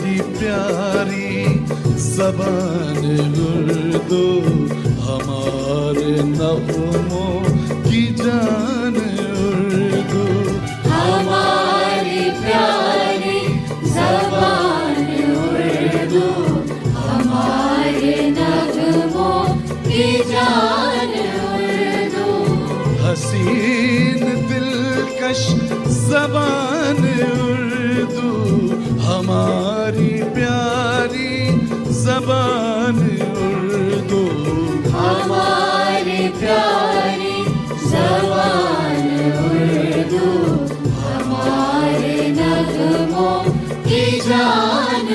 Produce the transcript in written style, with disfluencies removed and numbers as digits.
हमारी प्यारी ज़बान उर्दू, हमारे नग़्मों की जान उर्दू। हमारी प्यारी ज़बान उर्दू, हमारे नग़्मों की जान उर्दू। हसीन दिलकश ज़बान उर्दू, हमारी प्यारी ज़बान उर्दू। हमारी प्यारी ज़बान उर्दू, हमारे नग़्मों की जान